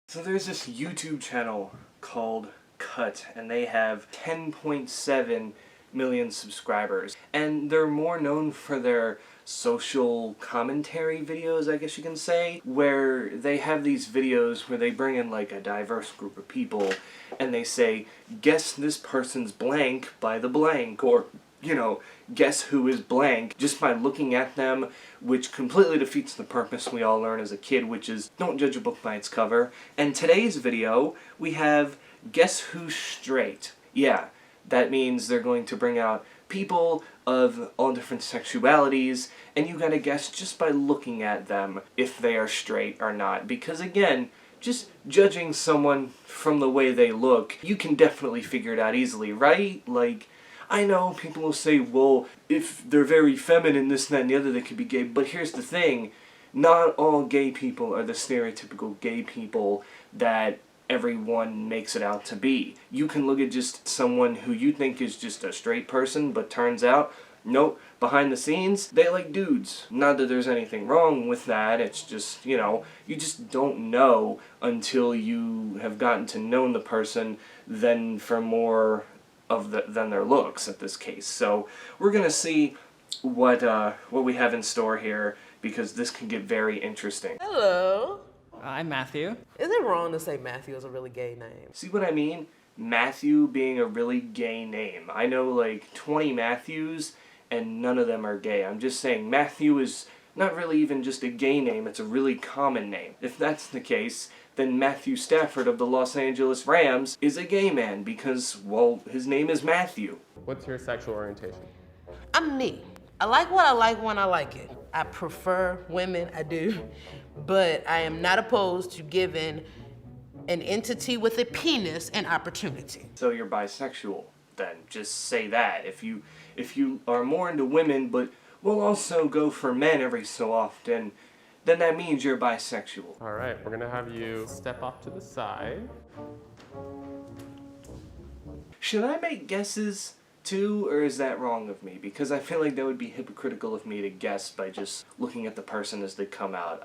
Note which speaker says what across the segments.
Speaker 1: So there's this YouTube channel called Cut, and they have 10.7 million subscribers. And they're more known for their social commentary videos, I guess you can say, where they have these videos where they bring in like a diverse group of people and they say, guess this person's blank by the blank, or guess who is blank, just by looking at them, which completely defeats the purpose we all learn as a kid, which is don't judge a book by its cover. And today's video, we have guess who's straight. Yeah, that means they're going to bring out people of all different sexualities, and you gotta guess just by looking at them if they are straight or not. Because again, just judging someone from the way they look, you can definitely figure it out easily, right? Like, I know people will say, well, if they're very feminine, this, that, and the other, they could be gay. But here's the thing. Not all gay people are the stereotypical gay people that everyone makes it out to be. You can look at just someone who you think is just a straight person, but turns out, nope, behind the scenes, they like dudes. Not that there's anything wrong with that, it's just, you just don't know until you have gotten to know the person than for more than their looks at this case. So we're gonna see what we have in store here, because this can get very interesting.
Speaker 2: Hello.
Speaker 3: I'm Matthew.
Speaker 2: Is it wrong to say Matthew is a really gay name?
Speaker 1: See what I mean? Matthew being a really gay name. I know like 20 Matthews and none of them are gay. I'm just saying Matthew is not really even just a gay name, it's a really common name. If that's the case, then Matthew Stafford of the Los Angeles Rams is a gay man because, well, his name is Matthew.
Speaker 4: What's your sexual orientation?
Speaker 2: I'm me. I like what I like when I like it. I prefer women, I do, but I am not opposed to giving an entity with a penis an opportunity.
Speaker 1: So you're bisexual, then. Just say that. If you are more into women, but will also go for men every so often, then that means you're bisexual.
Speaker 4: All right, we're gonna have you step off to the side.
Speaker 1: Should I make guesses too, or is that wrong of me? Because I feel like that would be hypocritical of me to guess by just looking at the person as they come out.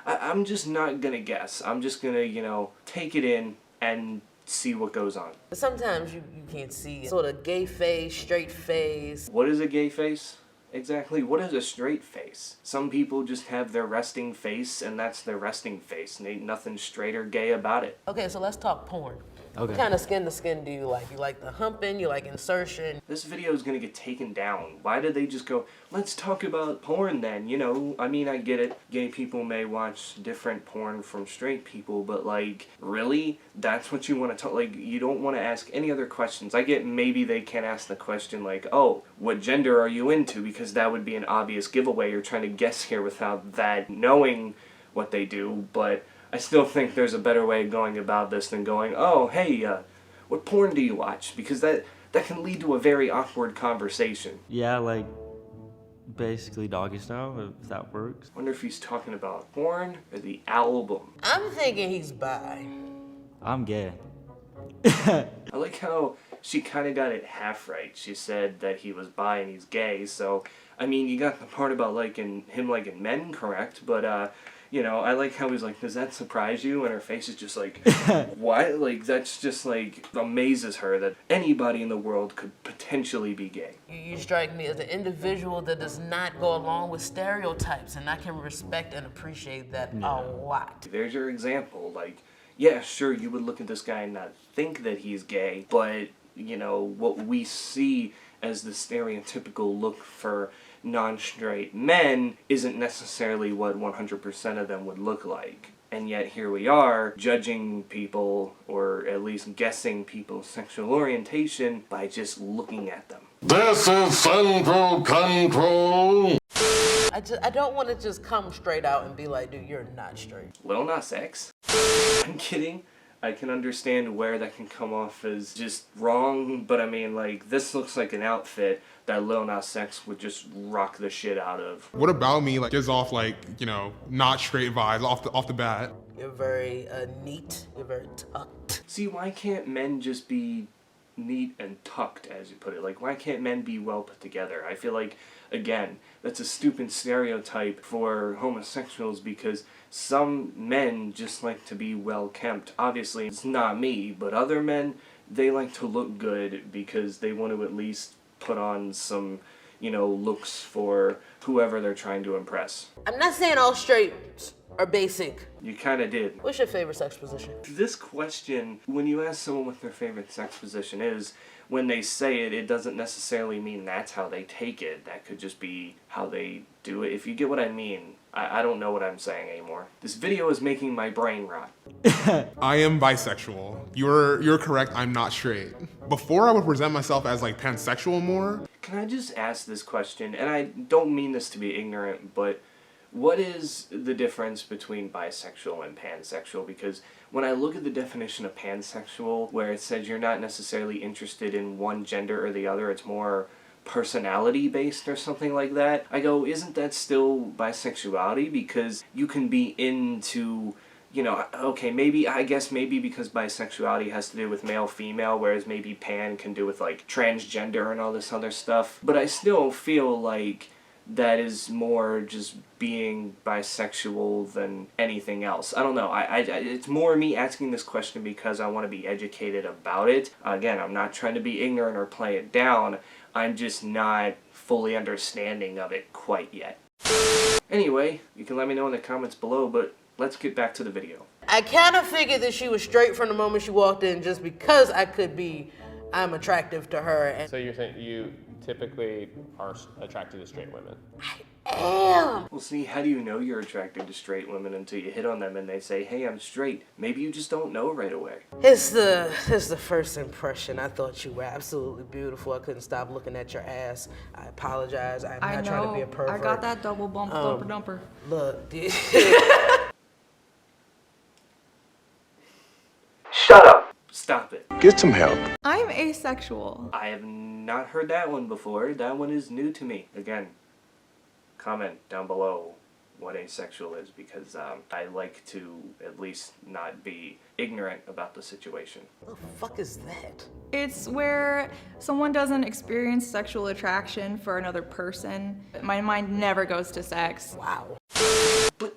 Speaker 1: I'm just not gonna guess. I'm just gonna, take it in and see what goes on.
Speaker 2: Sometimes you can't see sort of gay face, straight face.
Speaker 1: What is a gay face? Exactly, what is a straight face? Some people just have their resting face, and that's their resting face, and ain't nothing straight or gay about it.
Speaker 2: Okay, so let's talk porn.
Speaker 3: Okay.
Speaker 2: What kind of skin to skin do you like? You like the humping, you like insertion?
Speaker 1: This video is gonna get taken down. Why did they just go, let's talk about porn then, I mean, I get it. Gay people may watch different porn from straight people, but like, really? That's what you want to talk, like, you don't want to ask any other questions. I get maybe they can't ask the question like, oh, what gender are you into? Because that would be an obvious giveaway. You're trying to guess here without that knowing what they do, but I still think there's a better way of going about this than going, oh, hey, what porn do you watch? Because that can lead to a very awkward conversation.
Speaker 5: Yeah, like, basically doggy style, if that works.
Speaker 1: Wonder if he's talking about porn or the album.
Speaker 2: I'm thinking he's bi.
Speaker 5: I'm gay.
Speaker 1: I like how she kind of got it half right. She said that he was bi and he's gay, so, I mean, you got the part about him liking men correct, but, I like how he's like, does that surprise you? And her face is just like, what? Like, that's just, like, amazes her that anybody in the world could potentially be gay.
Speaker 2: You strike me as an individual that does not go along with stereotypes, and I can respect and appreciate that a lot.
Speaker 1: There's your example. Like, yeah, sure, you would look at this guy and not think that he's gay, but, what we see as the stereotypical look for non-straight men isn't necessarily what 100% of them would look like. And yet here we are, judging people, or at least guessing people's sexual orientation by just looking at them.
Speaker 6: This is Central Control!
Speaker 2: I don't want to just come straight out and be like, dude, you're not straight.
Speaker 1: Lil Nas X? I'm kidding. I can understand where that can come off as just wrong, but I mean, like, this looks like an outfit that Lil Nas X would just rock the shit out of.
Speaker 7: What about me, like, gives off, like, not straight vibes off the bat?
Speaker 2: You're very neat, you're very tucked.
Speaker 1: See, why can't men just be neat and tucked, as you put it. Like, why can't men be well put together? I feel like, again, that's a stupid stereotype for homosexuals because some men just like to be well kempt. Obviously, it's not me, but other men, they like to look good because they want to at least put on some, you know, looks for whoever they're trying to impress.
Speaker 2: I'm not saying all straights are basic.
Speaker 1: You kind of did.
Speaker 2: What's your favorite sex position?
Speaker 1: This question, when you ask someone what their favorite sex position is, when they say it, it doesn't necessarily mean that's how they take it. That could just be how they do it. If you get what I mean, I don't know what I'm saying anymore. This video is making my brain rot.
Speaker 7: I am bisexual. You're correct, I'm not straight. Before I would present myself as like pansexual more.
Speaker 1: Can I just ask this question? And I don't mean this to be ignorant, but what is the difference between bisexual and pansexual? Because when I look at the definition of pansexual, where it says you're not necessarily interested in one gender or the other, it's more personality based or something like that, I go, isn't that still bisexuality? Because you can be into, you know, okay, maybe, I guess maybe because bisexuality has to do with male-female, whereas maybe pan can do with like transgender and all this other stuff. But I still feel like that is more just being bisexual than anything else. I don't know. It's more me asking this question because I want to be educated about it. Again, I'm not trying to be ignorant or play it down. I'm just not fully understanding of it quite yet. Anyway, you can let me know in the comments below, but let's get back to the video.
Speaker 2: I kind of figured that she was straight from the moment she walked in just because I'm attractive to her. And
Speaker 4: So you're saying you typically are attracted to straight women?
Speaker 2: damn!
Speaker 1: Well, see, how do you know you're attracted to straight women until you hit on them and they say, hey, I'm straight? Maybe you just don't know right away.
Speaker 2: It's the first impression. I thought you were absolutely beautiful. I couldn't stop looking at your ass. I apologize. I'm not trying to be a pervert.
Speaker 3: I got that double bump thumper dumper.
Speaker 2: Look, dude.
Speaker 1: Shut up! Stop it.
Speaker 6: Get some help.
Speaker 3: I'm asexual.
Speaker 1: I have not heard that one before. That one is new to me. Again, comment down below what asexual is, because I like to at least not be ignorant about the situation.
Speaker 2: What the fuck is that?
Speaker 3: It's where someone doesn't experience sexual attraction for another person. My mind never goes to sex.
Speaker 2: Wow.
Speaker 1: But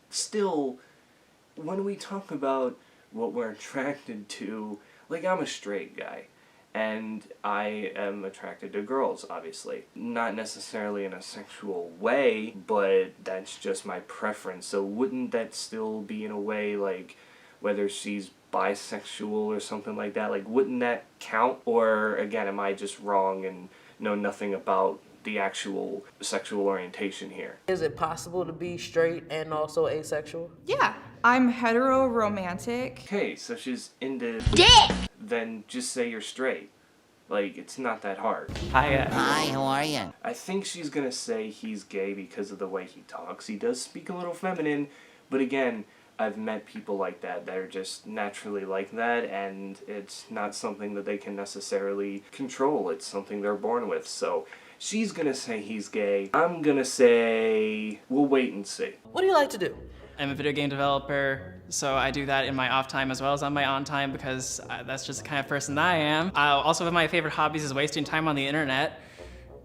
Speaker 1: still, when we talk about what we're attracted to, like, I'm a straight guy. And I am attracted to girls, obviously. Not necessarily in a sexual way, but that's just my preference. So wouldn't that still be, in a way, like, whether she's bisexual or something like that? Like, wouldn't that count? Or, again, am I just wrong and know nothing about the actual sexual orientation here?
Speaker 2: Is it possible to be straight and also asexual?
Speaker 3: Yeah, I'm hetero-romantic.
Speaker 1: Okay, so she's into
Speaker 8: Dick!
Speaker 1: then just say you're straight. Like, it's not that hard.
Speaker 9: Hi,
Speaker 8: How are you?
Speaker 1: I think she's gonna say he's gay because of the way he talks. He does speak a little feminine, but again, I've met people like that that are just naturally like that, and it's not something that they can necessarily control. It's something they're born with. So she's gonna say he's gay. I'm gonna say we'll wait and see.
Speaker 2: What do you like to do?
Speaker 9: I'm a video game developer, so I do that in my off time as well as on my on time because that's just the kind of person that I am. Also, one of my favorite hobbies is wasting time on the internet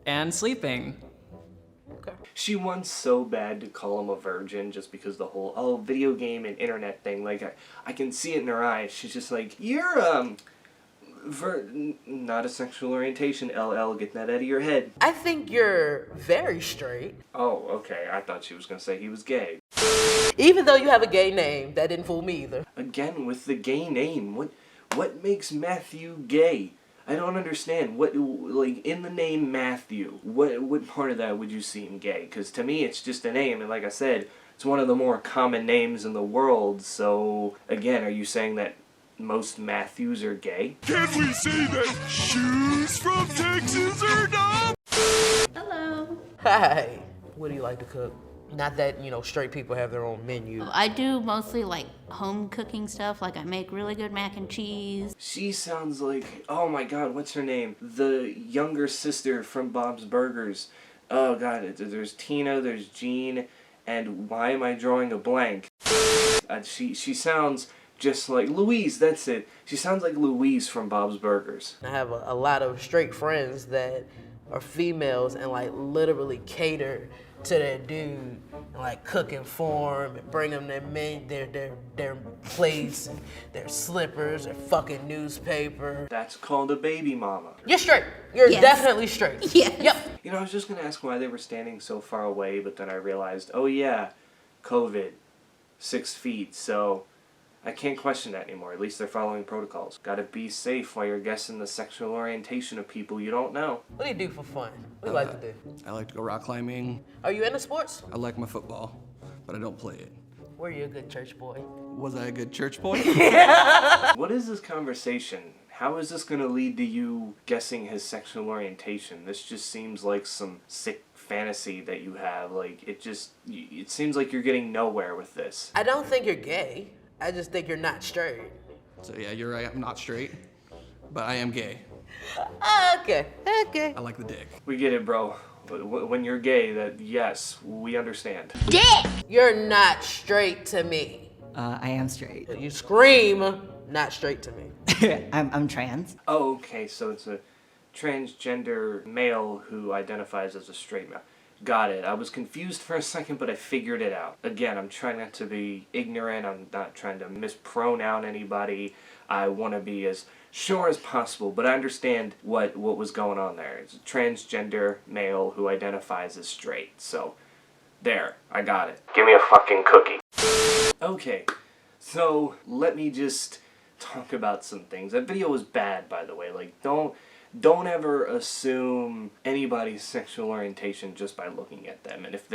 Speaker 9: and sleeping.
Speaker 2: Okay.
Speaker 1: She wants so bad to call him a virgin just because the whole, video game and internet thing. Like, I can see it in her eyes. She's just like, you're, not a sexual orientation, LL, get that out of your head.
Speaker 2: I think you're very straight.
Speaker 1: Oh, okay, I thought she was gonna say he was gay.
Speaker 2: Even though you have a gay name, that didn't fool me either.
Speaker 1: Again, with the gay name, what makes Matthew gay? I don't understand. What, like, in the name Matthew, what part of that would you seem gay? Because to me, it's just a name, and like I said, it's one of the more common names in the world, so, again, are you saying that most Matthews are gay?
Speaker 6: Can we say that shoes from Texas are dumb?
Speaker 8: Hello.
Speaker 2: Hi. What do you like to cook? Not that, straight people have their own menu.
Speaker 8: I do mostly like home cooking stuff. Like I make really good mac and cheese.
Speaker 1: She sounds like, oh my god, what's her name? The younger sister from Bob's Burgers. Oh god, there's Tina, there's Jean, and why am I drawing a blank? She sounds just like Louise, that's it. She sounds like Louise from Bob's Burgers.
Speaker 2: I have a lot of straight friends that are females and like literally cater to their dude and like cooking for him and bring them their plates and their slippers, their fucking newspaper.
Speaker 1: That's called a baby mama.
Speaker 2: You're straight. You're
Speaker 8: Yes.
Speaker 2: definitely straight.
Speaker 8: Yes.
Speaker 2: Yep.
Speaker 1: You know, I was just gonna ask why they were standing so far away, but then I realized, oh yeah, COVID, 6 feet, so I can't question that anymore. At least they're following protocols. Gotta be safe while you're guessing the sexual orientation of people you don't know.
Speaker 2: What do you do for fun? What do you like to do?
Speaker 10: I like to go rock climbing.
Speaker 2: Are you into sports?
Speaker 10: I like my football, but I don't play it.
Speaker 2: Were you a good church boy?
Speaker 10: Was I a good church boy?
Speaker 1: What is this conversation? How is this gonna lead to you guessing his sexual orientation? This just seems like some sick fantasy that you have. Like, it seems like you're getting nowhere with this.
Speaker 2: I don't think you're gay. I just think you're not straight.
Speaker 10: So yeah, you're right, I'm not straight, but I am gay.
Speaker 2: Okay.
Speaker 10: I like the dick.
Speaker 1: We get it, bro. When you're gay, that, yes, we understand.
Speaker 2: You're not straight to me.
Speaker 11: I am straight.
Speaker 2: You scream, not straight to me.
Speaker 11: I'm trans.
Speaker 1: Oh, okay, so it's a transgender male who identifies as a straight male. Got it. I was confused for a second, but I figured it out. Again, I'm trying not to be ignorant. I'm not trying to mispronounce anybody. I want to be as sure as possible, but I understand what was going on there. It's a transgender male who identifies as straight. So, there. I got it. Give me a fucking cookie. Okay, so let me just talk about some things. That video was bad, by the way. Like, don't ever assume anybody's sexual orientation just by looking at them. And if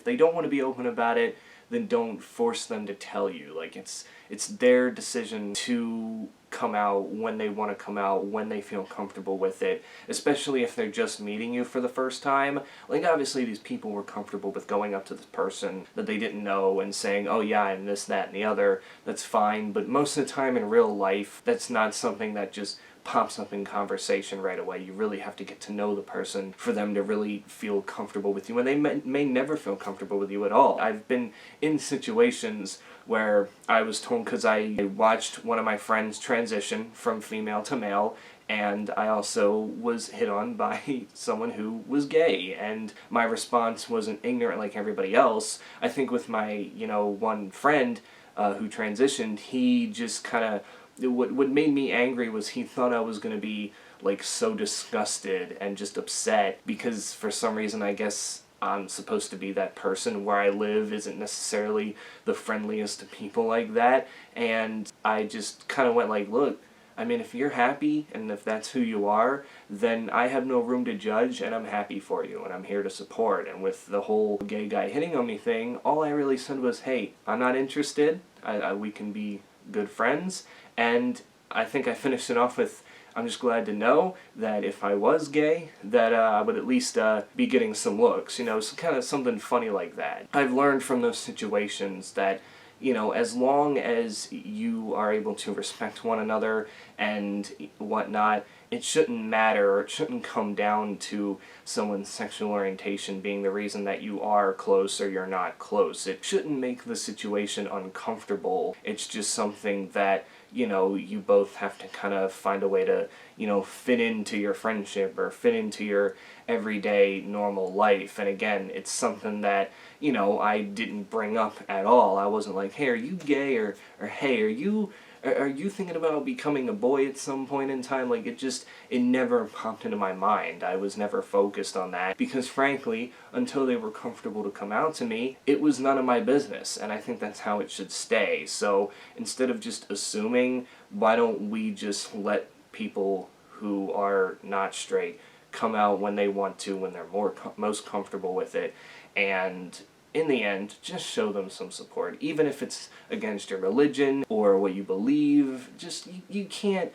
Speaker 1: they don't want to be open about it, then don't force them to tell you. Like, it's their decision to come out when they want to come out, when they feel comfortable with it, especially if they're just meeting you for the first time. Like, obviously these people were comfortable with going up to this person that they didn't know and saying, oh yeah, I'm this, that, and the other. That's fine, but most of the time in real life, that's not something that just pops up in conversation right away. You really have to get to know the person for them to really feel comfortable with you, and they may never feel comfortable with you at all. I've been in situations where I was told, because I watched one of my friends transition from female to male, and I also was hit on by someone who was gay, and my response wasn't ignorant like everybody else. I think with my, one friend who transitioned, he just kind of, what made me angry was he thought I was going to be like so disgusted and just upset because for some reason I guess I'm supposed to be that person. Where I live isn't necessarily the friendliest to people like that, and I just kind of went like, look, I mean, if you're happy and if that's who you are, then I have no room to judge, and I'm happy for you, and I'm here to support. And with the whole gay guy hitting on me thing, all I really said was, hey, I'm not interested. We can be good friends. And I think I finished it off with, I'm just glad to know that if I was gay, that I would at least be getting some looks, so kind of something funny like that. I've learned from those situations that, as long as you are able to respect one another and whatnot, it shouldn't matter, or it shouldn't come down to someone's sexual orientation being the reason that you are close or you're not close. It shouldn't make the situation uncomfortable. It's just something that, you both have to kind of find a way to, fit into your friendship or fit into your everyday normal life. And again, it's something that, I didn't bring up at all. I wasn't like, hey, are you gay? Or hey, are you thinking about becoming a boy at some point in time? Like, it never popped into my mind. I was never focused on that because, frankly, until they were comfortable to come out to me, it was none of my business, and I think that's how it should stay. So instead of just assuming, why don't we just let people who are not straight come out when they want to, when they're most comfortable with it, and in the end, just show them some support. Even if it's against your religion or what you believe, just you can't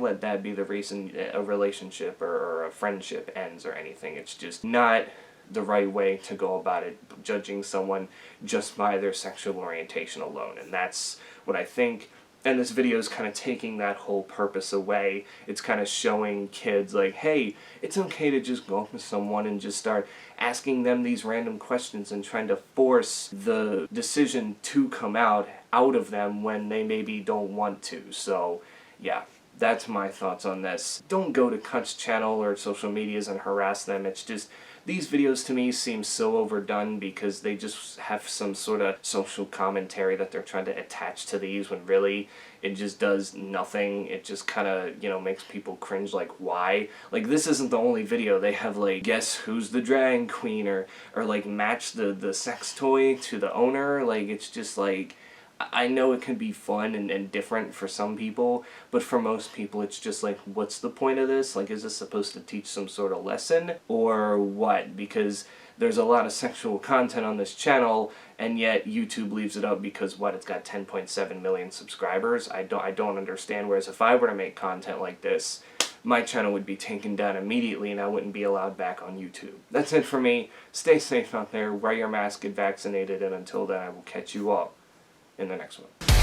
Speaker 1: let that be the reason a relationship or a friendship ends or anything. It's just not the right way to go about it, judging someone just by their sexual orientation alone. And that's what I think And this video is kind of taking that whole purpose away. It's kind of showing kids like, hey, it's okay to just go up to someone and just start asking them these random questions and trying to force the decision to come out of them when they maybe don't want to. So, yeah. That's my thoughts on this. Don't go to Cut's channel or social medias and harass them. It's just, these videos to me seem so overdone because they just have some sort of social commentary that they're trying to attach to these when really it just does nothing. It just kind of, you know, makes people cringe like, why? Like, this isn't the only video. They have like, guess who's the drag queen, or like match the sex toy to the owner. Like, it's just like, I know it can be fun and different for some people, but for most people it's just like, what's the point of this? Like, is this supposed to teach some sort of lesson or what? Because there's a lot of sexual content on this channel, and yet YouTube leaves it up because what? It's got 10.7 million subscribers. I don't understand. Whereas if I were to make content like this, my channel would be taken down immediately and I wouldn't be allowed back on YouTube. That's it for me. Stay safe out there, wear your mask, get vaccinated, and until then I will catch you all in the next one.